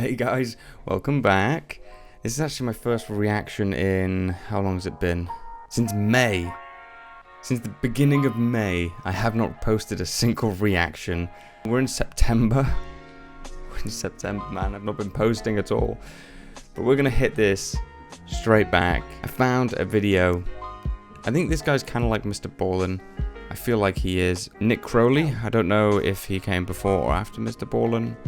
Hey guys, welcome back. This is actually my first reaction in, how long has it been? Since May. Since the beginning of May, I have not posted a single reaction. We're in September. We're in September, man. I've not been posting at all. But we're gonna hit this straight back. I found a video. I think this guy's kind of like Mr. Ballin. I feel like he is. Nick Crowley. I don't know if he came before or after Mr. Ballin.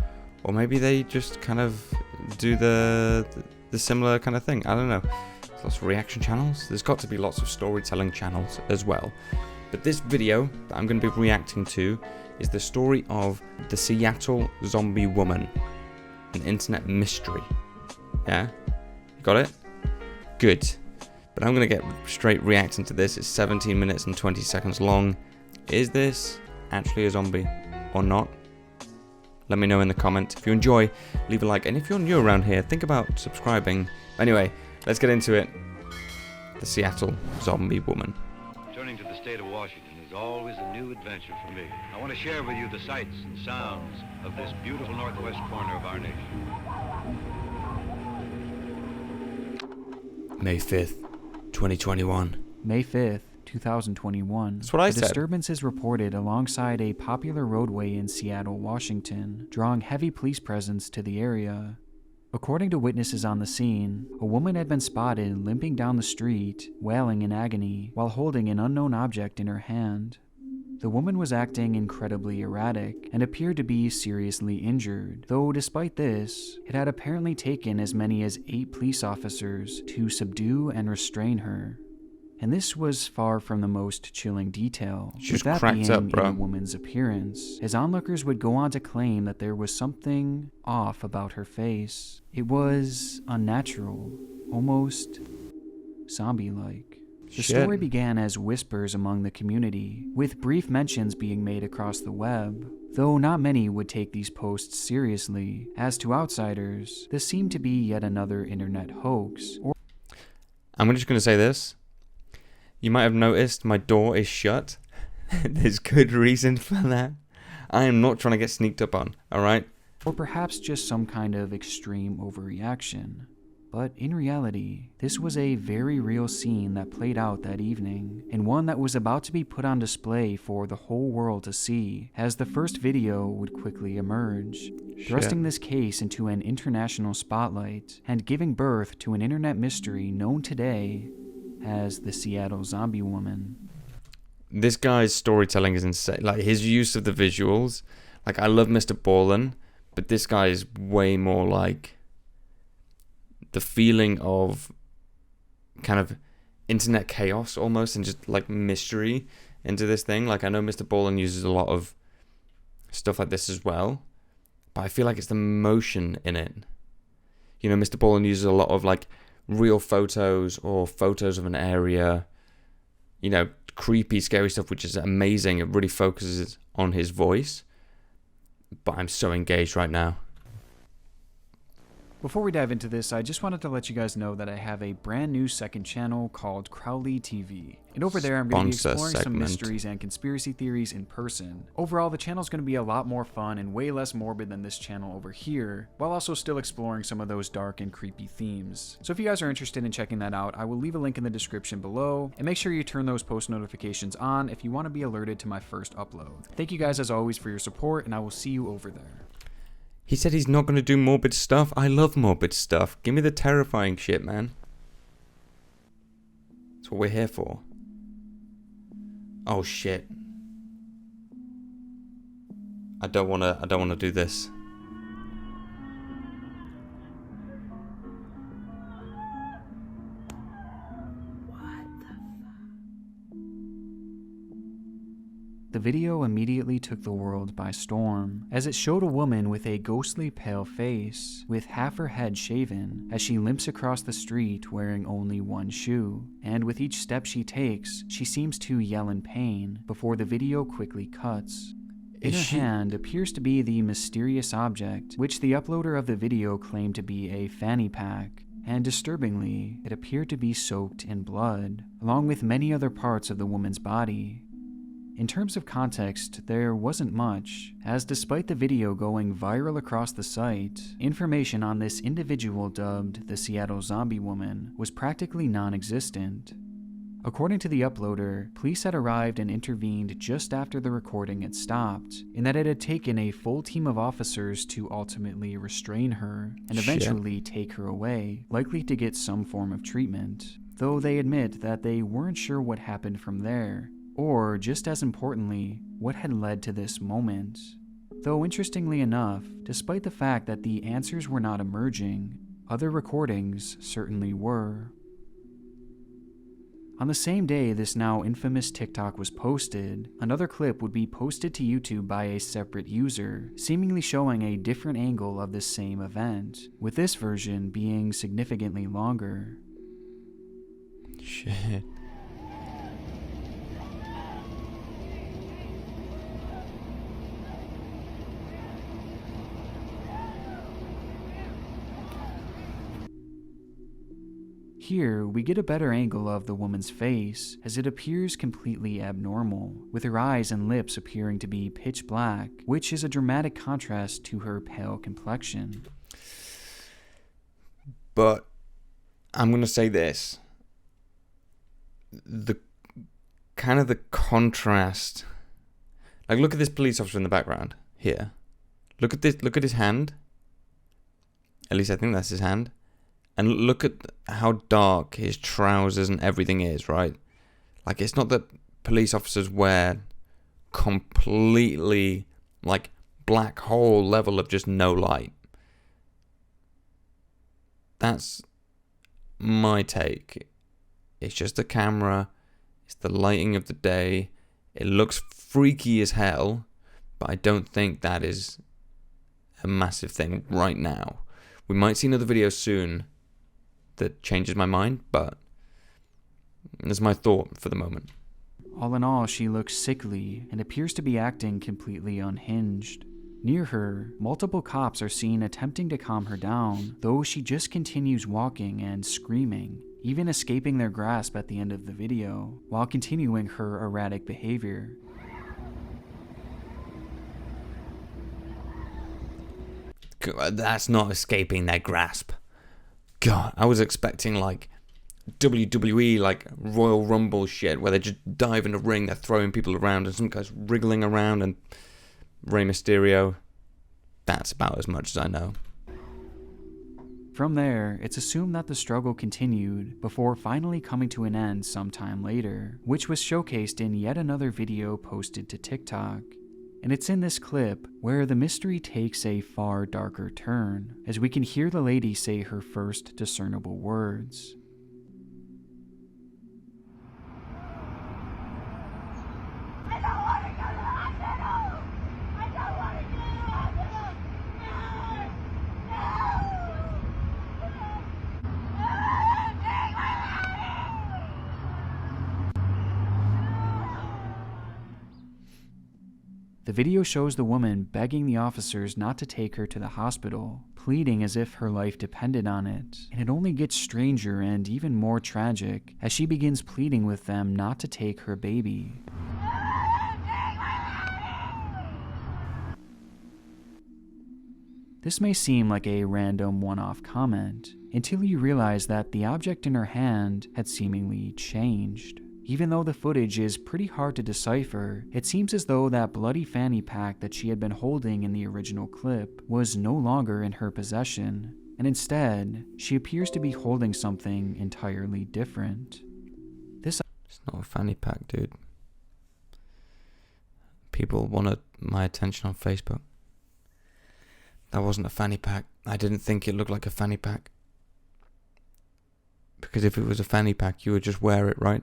Or maybe they just kind of do the similar kind of thing. I don't know. There's lots of reaction channels. There's got to be lots of storytelling channels as well. But this video that I'm going to be reacting to is the story of the Seattle zombie woman. An internet mystery. Yeah? Got it? Good. But I'm going to get straight reacting to this. It's 17 minutes and 20 seconds long. Is this actually a zombie or not? Let me know in the comments. If you enjoy, leave a like. And if you're new around here, think about subscribing. Anyway, let's get into it. The Seattle zombie woman. Returning to the state of Washington is always a new adventure for me. I want to share with you the sights and sounds of this beautiful northwest corner of our nation. May 5th, 2021. May 5th, 2021. That's what I said. The disturbance is reported alongside a popular roadway in Seattle, Washington, drawing heavy police presence to the area. According to witnesses on the scene, a woman had been spotted limping down the street, wailing in agony, while holding an unknown object in her hand. The woman was acting incredibly erratic and appeared to be seriously injured, though despite this, it had apparently taken as many as 8 police officers to subdue and restrain her. And this was far from the most chilling detail, with that being in the woman's appearance, as onlookers would go on to claim that there was something off about her face. It was unnatural, almost zombie-like. The story began as whispers among the community, with brief mentions being made across the web, though not many would take these posts seriously, as to outsiders, this seemed to be yet another internet hoax. I'm just going to say this. You might have noticed my door is shut. There's good reason for that. I am not trying to get sneaked up on, alright? Or perhaps just some kind of extreme overreaction. But in reality, this was a very real scene that played out that evening, and one that was about to be put on display for the whole world to see, as the first video would quickly emerge, thrusting this case into an international spotlight, and giving birth to an internet mystery known today as the Seattle zombie woman. This guy's storytelling is insane. Like, his use of the visuals. Like, I love Mr. Ballin, but this guy is way more like the feeling of kind of internet chaos almost, and just like mystery into this thing. Like, I know Mr. Ballin uses a lot of stuff like this as well, but I feel like it's the motion in it. You know, Mr. Ballin uses a lot of like real photos or photos of an area, you know, creepy, scary stuff, which is amazing. It really focuses on his voice. But I'm so engaged right now. Before we dive into this, I just wanted to let you guys know that I have a brand new second channel called Crowley TV. And over there, I'm going to be exploring some mysteries and conspiracy theories in person. Overall, the channel is going to be a lot more fun and way less morbid than this channel over here, while also still exploring some of those dark and creepy themes. So if you guys are interested in checking that out, I will leave a link in the description below, and make sure you turn those post notifications on if you want to be alerted to my first upload. Thank you guys as always for your support, and I will see you over there. He said he's not going to do morbid stuff. I love morbid stuff. Give me the terrifying shit, man. That's what we're here for. Oh shit. I don't want to do this. The video immediately took the world by storm, as it showed a woman with a ghostly pale face, with half her head shaven, as she limps across the street wearing only one shoe, and with each step she takes, she seems to yell in pain, before the video quickly cuts. In her hand appears to be the mysterious object, which the uploader of the video claimed to be a fanny pack, and disturbingly, it appeared to be soaked in blood, along with many other parts of the woman's body. In terms of context, there wasn't much, as despite the video going viral across the site, information on this individual dubbed the Seattle Zombie Woman was practically non-existent. According to the uploader, police had arrived and intervened just after the recording had stopped, in that it had taken a full team of officers to ultimately restrain her and eventually take her away, likely to get some form of treatment, though they admit that they weren't sure what happened from there, or, just as importantly, what had led to this moment. Though interestingly enough, despite the fact that the answers were not emerging, other recordings certainly were. On the same day this now infamous TikTok was posted, another clip would be posted to YouTube by a separate user, seemingly showing a different angle of this same event, with this version being significantly longer. Shit. Here, we get a better angle of the woman's face, as it appears completely abnormal, with her eyes and lips appearing to be pitch black, which is a dramatic contrast to her pale complexion. But I'm going to say this. The kind of the contrast. Like, look at this police officer in the background here. Look at this. Look at his hand. At least I think that's his hand. And look at how dark his trousers and everything is, right? Like, it's not that police officers wear completely, like, black hole level of just no light. That's my take. It's just the camera. It's the lighting of the day. It looks freaky as hell, but I don't think that is a massive thing right now. We might see another video soon that changes my mind, but that's my thought for the moment. All in all, she looks sickly and appears to be acting completely unhinged. Near her, multiple cops are seen attempting to calm her down, though she just continues walking and screaming, even escaping their grasp at the end of the video, while continuing her erratic behavior. That's not escaping their grasp. God, I was expecting like WWE, like Royal Rumble shit, where they just dive in a ring, they're throwing people around, and some guy's wriggling around, and Rey Mysterio. That's about as much as I know. From there, it's assumed that the struggle continued before finally coming to an end sometime later, which was showcased in yet another video posted to TikTok. And it's in this clip where the mystery takes a far darker turn, as we can hear the lady say her first discernible words. I don't want to go to the hospital! I don't want to go to the hospital! Take my money! The video shows the woman begging the officers not to take her to the hospital, pleading as if her life depended on it, and it only gets stranger and even more tragic as she begins pleading with them not to take her baby. This may seem like a random one-off comment, until you realize that the object in her hand had seemingly changed. Even though the footage is pretty hard to decipher, it seems as though that bloody fanny pack that she had been holding in the original clip was no longer in her possession, and instead, she appears to be holding something entirely different. It's not a fanny pack, dude. People wanted my attention on Facebook. That wasn't a fanny pack. I didn't think it looked like a fanny pack. Because if it was a fanny pack, you would just wear it, right?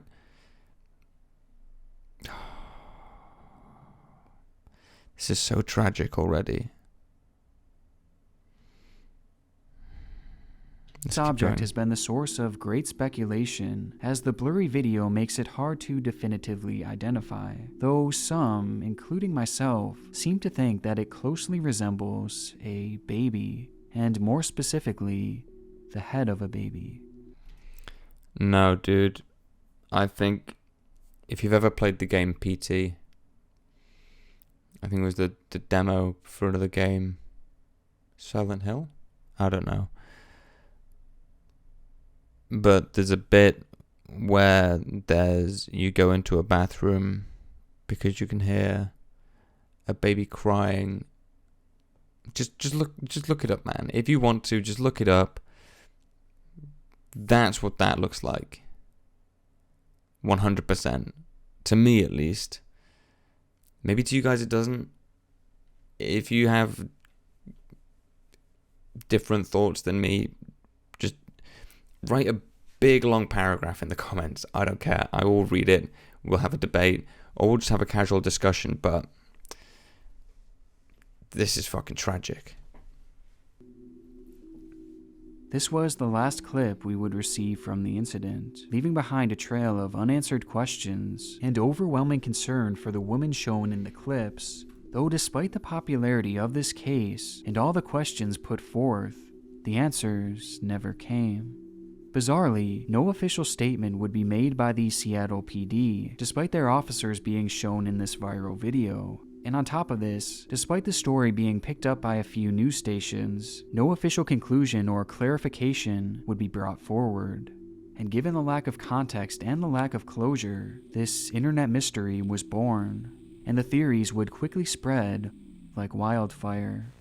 This is so tragic already. This object has been the source of great speculation, as the blurry video makes it hard to definitively identify, though some, including myself, seem to think that it closely resembles a baby, and more specifically, the head of a baby. No, dude. I think if you've ever played the game PT, I think it was the demo for another game. Silent Hill? I don't know. But there's a bit where you go into a bathroom because you can hear a baby crying. Just look it up, man. If you want to, just look it up. That's what that looks like. 100%. To me, at least. Maybe to you guys it doesn't. If you have different thoughts than me, just write a big long paragraph in the comments. I don't care. I will read it. We'll have a debate. Or we'll just have a casual discussion. But this is fucking tragic. This was the last clip we would receive from the incident, leaving behind a trail of unanswered questions and overwhelming concern for the woman shown in the clips. Though despite the popularity of this case and all the questions put forth, the answers never came. Bizarrely, no official statement would be made by the Seattle PD, despite their officers being shown in this viral video. And on top of this, despite the story being picked up by a few news stations, no official conclusion or clarification would be brought forward. And given the lack of context and the lack of closure, this internet mystery was born, and the theories would quickly spread like wildfire.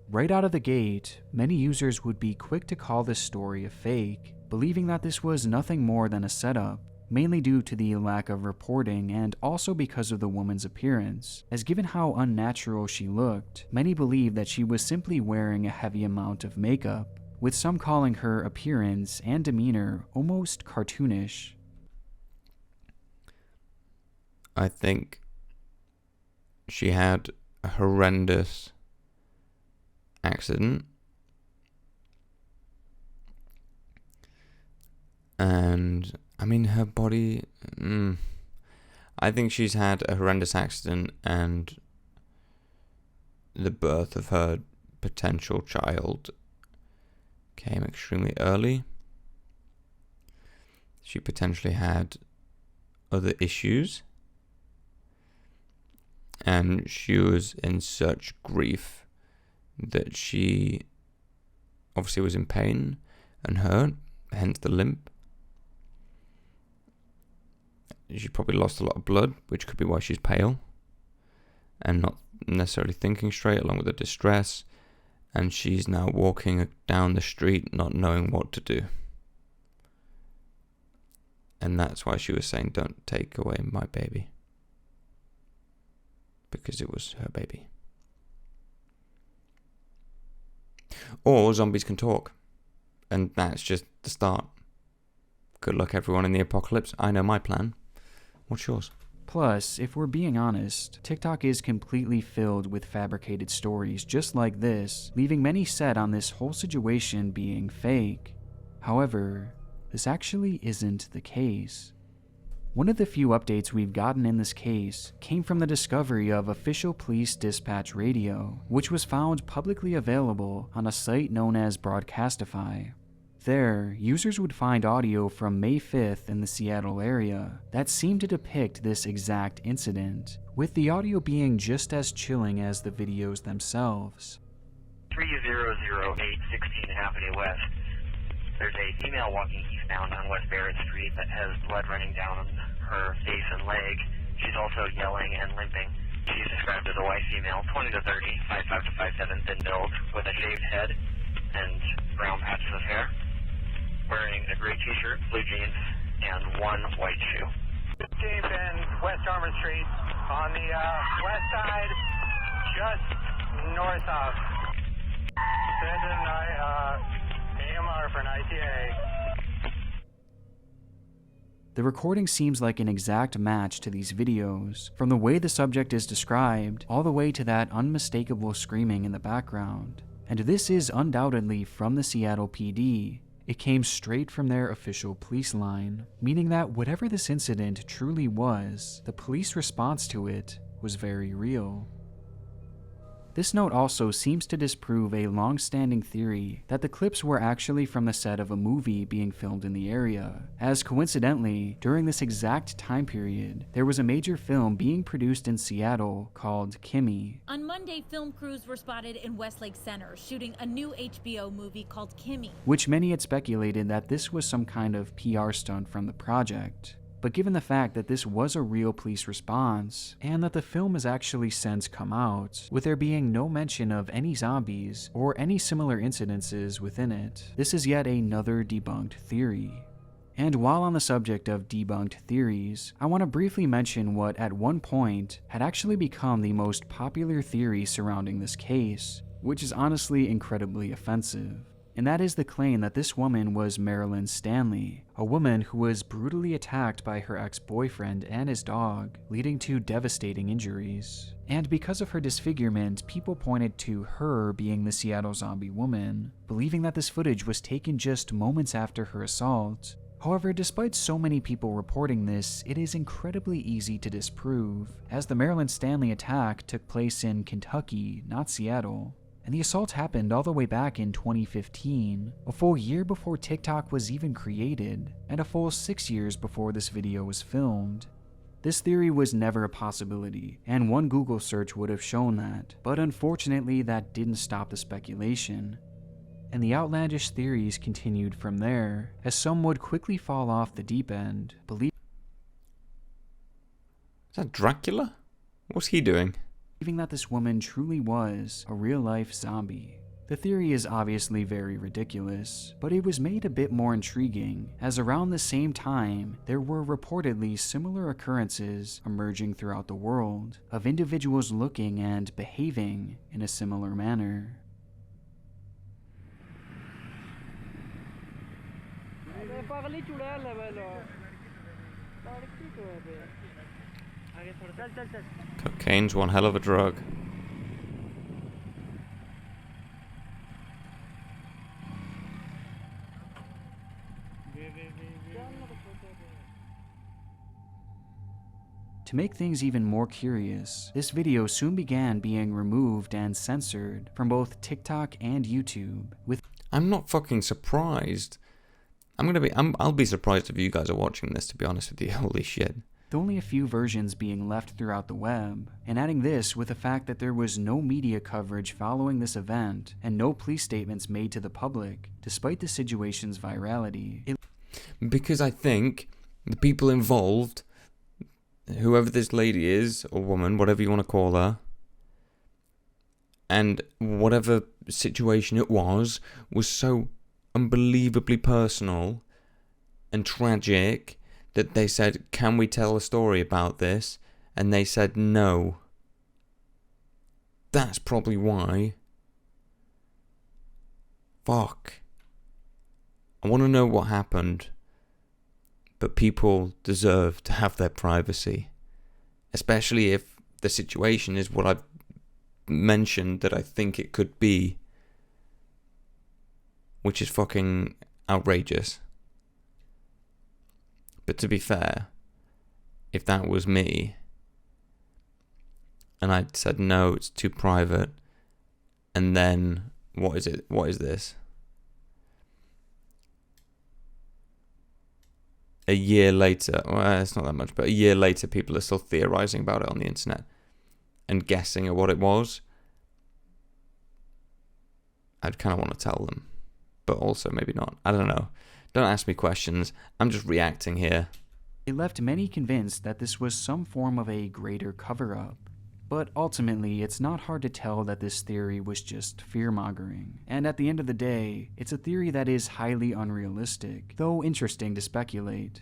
Right out of the gate, many users would be quick to call this story a fake, believing that this was nothing more than a setup, mainly due to the lack of reporting and also because of the woman's appearance, as given how unnatural she looked, many believed that she was simply wearing a heavy amount of makeup, with some calling her appearance and demeanor almost cartoonish. I think she had a horrendous accident. And I mean, her body, I think she's had a horrendous accident and the birth of her potential child came extremely early. She potentially had other issues and she was in such grief that she obviously was in pain and hurt, hence the limp. She probably lost a lot of blood, which could be why she's pale and not necessarily thinking straight, along with the distress. And she's now walking down the street not knowing what to do. And that's why she was saying, "Don't take away my baby." Because it was her baby. Or zombies can talk. And that's just the start. Good luck everyone in the apocalypse. I know my plan. What's yours? Plus, if we're being honest, TikTok is completely filled with fabricated stories just like this, leaving many set on this whole situation being fake. However, this actually isn't the case. One of the few updates we've gotten in this case came from the discovery of official police dispatch radio, which was found publicly available on a site known as Broadcastify. There, users would find audio from May 5th in the Seattle area that seemed to depict this exact incident, with the audio being just as chilling as the videos themselves. 3008 16th Avenue West. There's a female walking eastbound on West Barrett Street that has blood running down her face and leg. She's also yelling and limping. She's described as a white female, 20 to 30, 5'5 to 5'7", thin build, with a shaved head and brown patches of hair, wearing a gray t-shirt, blue jeans, and one white shoe. James and West Armour Street on the west side, just north of. Send AMR for an ITA. The recording seems like an exact match to these videos, from the way the subject is described, all the way to that unmistakable screaming in the background. And this is undoubtedly from the Seattle PD. It came straight from their official police line, meaning that whatever this incident truly was, the police response to it was very real. This note also seems to disprove a long-standing theory that the clips were actually from the set of a movie being filmed in the area, as coincidentally, during this exact time period, there was a major film being produced in Seattle called Kimmy. On Monday, film crews were spotted in Westlake Center shooting a new HBO movie called Kimmy, which many had speculated that this was some kind of PR stunt from the project. But given the fact that this was a real police response, and that the film has actually since come out, with there being no mention of any zombies or any similar incidences within it, this is yet another debunked theory. And while on the subject of debunked theories, I want to briefly mention what at one point had actually become the most popular theory surrounding this case, which is honestly incredibly offensive. And that is the claim that this woman was Marilyn Stanley, a woman who was brutally attacked by her ex-boyfriend and his dog, leading to devastating injuries. And because of her disfigurement, people pointed to her being the Seattle zombie woman, believing that this footage was taken just moments after her assault. However, despite so many people reporting this, it is incredibly easy to disprove, as the Marilyn Stanley attack took place in Kentucky, not Seattle. And the assault happened all the way back in 2015, a full year before TikTok was even created, and a full 6 years before this video was filmed. This theory was never a possibility, and one Google search would have shown that, but unfortunately that didn't stop the speculation. And the outlandish theories continued from there, as some would quickly fall off the deep end, Is that Dracula? What's he doing? believing that this woman truly was a real-life zombie. The theory is obviously very ridiculous, but it was made a bit more intriguing, as around the same time, there were reportedly similar occurrences emerging throughout the world, of individuals looking and behaving in a similar manner. Cocaine's one hell of a drug. To make things even more curious, this video soon began being removed and censored from both TikTok and YouTube, with I'm not fucking surprised. I'll be surprised if you guys are watching this, to be honest with you. Holy shit. only a few versions being left throughout the web, and adding this with the fact that there was no media coverage following this event and no police statements made to the public, despite the situation's virality. Because I think the people involved, whoever this lady is, or woman, whatever you want to call her, and whatever situation it was so unbelievably personal and tragic that they said, can we tell a story about this? And they said no. That's probably why. Fuck. I want to know what happened, but people deserve to have their privacy, especially if the situation is what I've mentioned that I think it could be, which is fucking outrageous. But to be fair, if that was me, and I'd said no, it's too private, and then, what is it? What is this? A year later, well, it's not that much, but a year later, people are still theorizing about it on the internet and guessing at what it was. I'd kind of want to tell them, but also maybe not. I don't know. Don't ask me questions. I'm just reacting here. It left many convinced that this was some form of a greater cover-up. But ultimately, it's not hard to tell that this theory was just fear-mongering. And at the end of the day, it's a theory that is highly unrealistic, though interesting to speculate.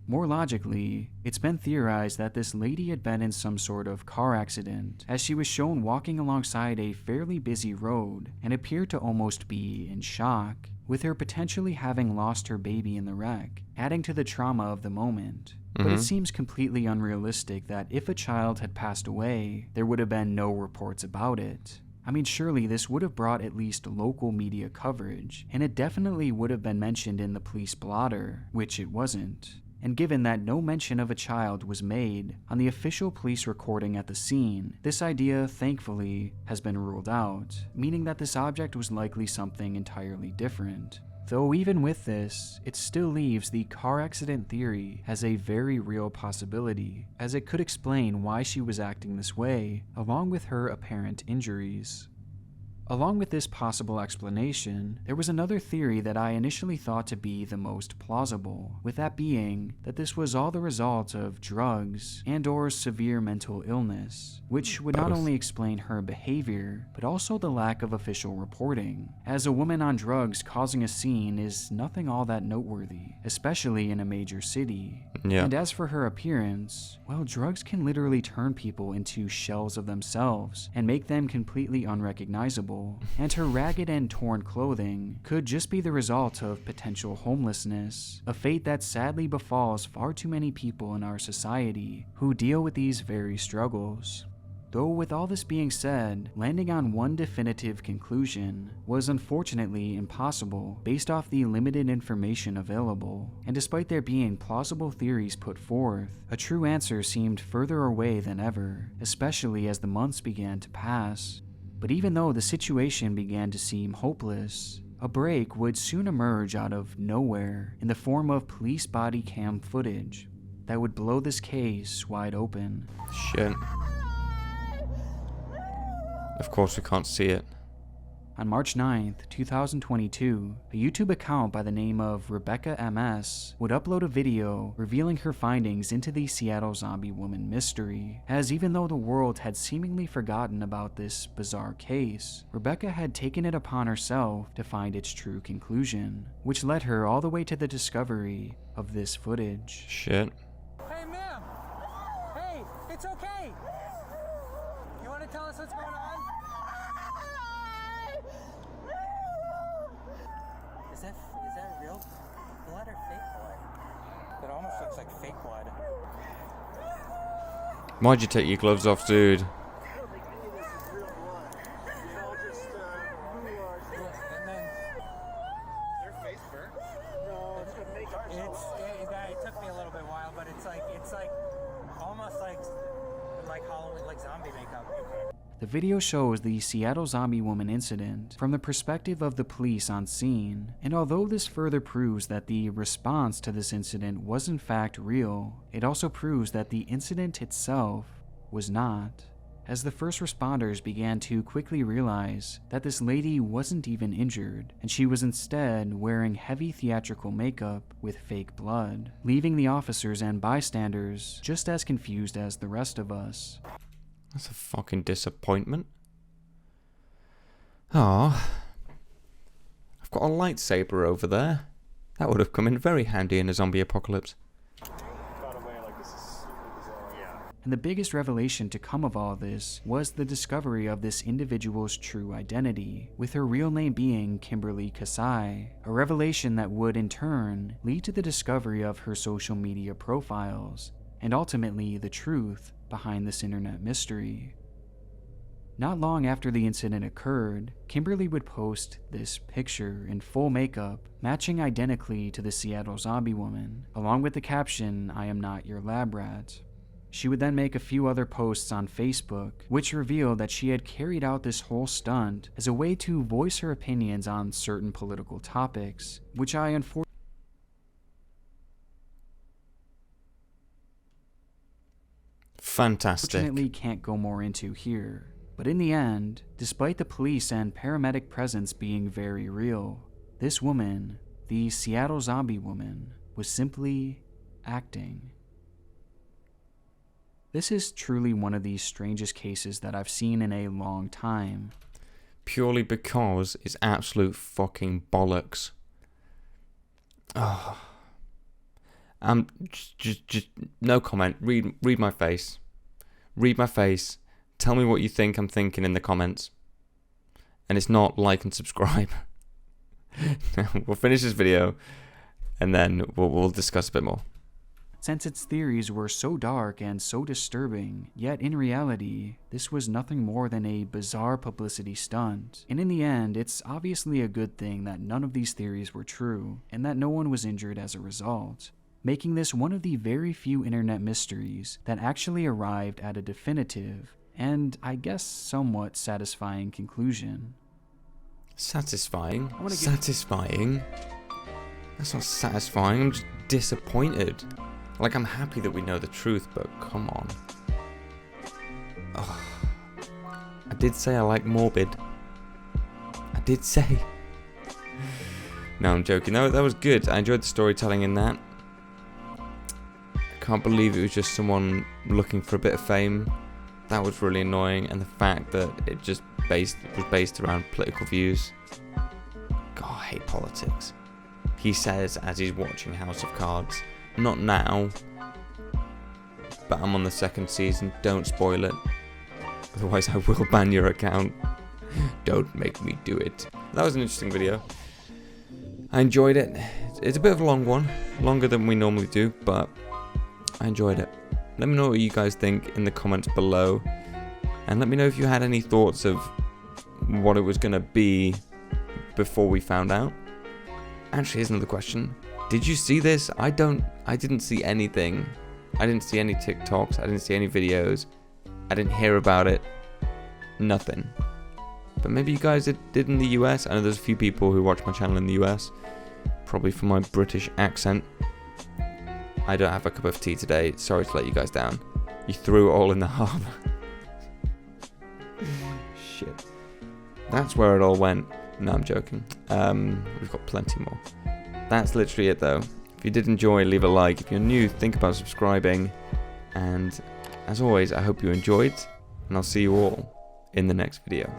More logically, it's been theorized that this lady had been in some sort of car accident, as she was shown walking alongside a fairly busy road and appeared to almost be in shock, with her potentially having lost her baby in the wreck, adding to the trauma of the moment. But it seems completely unrealistic that if a child had passed away, there would have been no reports about it. I mean, surely this would have brought at least local media coverage, and it definitely would have been mentioned in the police blotter, which it wasn't. And given that no mention of a child was made on the official police recording at the scene, this idea, thankfully, has been ruled out, meaning that this object was likely something entirely different. Though even with this, it still leaves the car accident theory as a very real possibility, as it could explain why she was acting this way, along with her apparent injuries. Along with this possible explanation, there was another theory that I initially thought to be the most plausible, with that being that this was all the result of drugs and/or severe mental illness, which would not only explain her behavior, but also the lack of official reporting, as a woman on drugs causing a scene is nothing all that noteworthy, especially in a major city. Yeah. And as for her appearance, well, drugs can literally turn people into shells of themselves and make them completely unrecognizable. And her ragged and torn clothing could just be the result of potential homelessness, a fate that sadly befalls far too many people in our society who deal with these very struggles. Though with all this being said, landing on one definitive conclusion was unfortunately impossible based off the limited information available, and despite there being plausible theories put forth, a true answer seemed further away than ever, especially as the months began to pass. But even though the situation began to seem hopeless, a break would soon emerge out of nowhere in the form of police body cam footage that would blow this case wide open. Shit. Of course we can't see it. On March 9th, 2022, a YouTube account by the name of Rebecca MS would upload a video revealing her findings into the Seattle Zombie Woman mystery, as even though the world had seemingly forgotten about this bizarre case, Rebecca had taken it upon herself to find its true conclusion, which led her all the way to the discovery of this footage. Shit. Hey, ma'am! Hey, it's okay! You want to tell us what's going on? Is that real blood or fake blood? It almost looks like fake blood. Why'd you take your gloves off, dude? And then their face burnt. No, it took me a little bit while, but it's like almost like Halloween, like zombie makeup. The video shows the Seattle Zombie Woman incident from the perspective of the police on scene, and although this further proves that the response to this incident was in fact real, it also proves that the incident itself was not, as the first responders began to quickly realize that this lady wasn't even injured, and she was instead wearing heavy theatrical makeup with fake blood, leaving the officers and bystanders just as confused as the rest of us. That's a fucking disappointment. Ah, I've got a lightsaber over there. That would have come in very handy in a zombie apocalypse. And the biggest revelation to come of all this was the discovery of this individual's true identity, with her real name being Kimberly Kasai, a revelation that would in turn lead to the discovery of her social media profiles, and ultimately the truth behind this internet mystery. Not long after the incident occurred, Kimberly would post this picture in full makeup, matching identically to the Seattle Zombie Woman, along with the caption, "I am not your lab rat." She would then make a few other posts on Facebook, which revealed that she had carried out this whole stunt as a way to voice her opinions on certain political topics, which I unfortunately Fantastic. can't go more into here. But in the end, despite the police and paramedic presence being very real, this woman, the Seattle Zombie Woman, was simply acting. This is truly one of the strangest cases that I've seen in a long time. Purely because it's absolute fucking bollocks. Oh. Just no comment. Read my face. Read my face. Tell me what you think I'm thinking in the comments. And it's not like and subscribe. We'll finish this video and then we'll discuss a bit more. Since its theories were so dark and so disturbing, yet in reality, this was nothing more than a bizarre publicity stunt. And in the end, it's obviously a good thing that none of these theories were true, and that no one was injured as a result. making this one of the very few internet mysteries that actually arrived at a definitive and, I guess, somewhat satisfying conclusion. Satisfying? Satisfying? That's not satisfying, I'm just disappointed. Like, I'm happy that we know the truth, but come on. Oh, I did say I like morbid. I did say. No, I'm joking. That was good. I enjoyed the storytelling in that. I can't believe it was just someone looking for a bit of fame. That was really annoying, and the fact that it just was based around political views. God, I hate politics. He says as he's watching House of Cards, not now, but I'm on the 2nd season, don't spoil it, otherwise I will ban your account. Don't make me do it. That was an interesting video. I enjoyed it. It's a bit of a long one, longer than we normally do, but I enjoyed it. Let me know what you guys think in the comments below, and let me know if you had any thoughts of what it was going to be before we found out. Actually, here's another question. Did you see this? I didn't see anything. I didn't see any TikToks. I didn't see any videos. I didn't hear about it. Nothing. But maybe you guys did in the US. I know there's a few people who watch my channel in the US. Probably for my British accent. I don't have a cup of tea today. Sorry to let you guys down. You threw it all in the harbour. Shit. That's where it all went. No, I'm joking. We've got plenty more. That's literally it though. If you did enjoy, leave a like. If you're new, think about subscribing. And as always, I hope you enjoyed. And I'll see you all in the next video.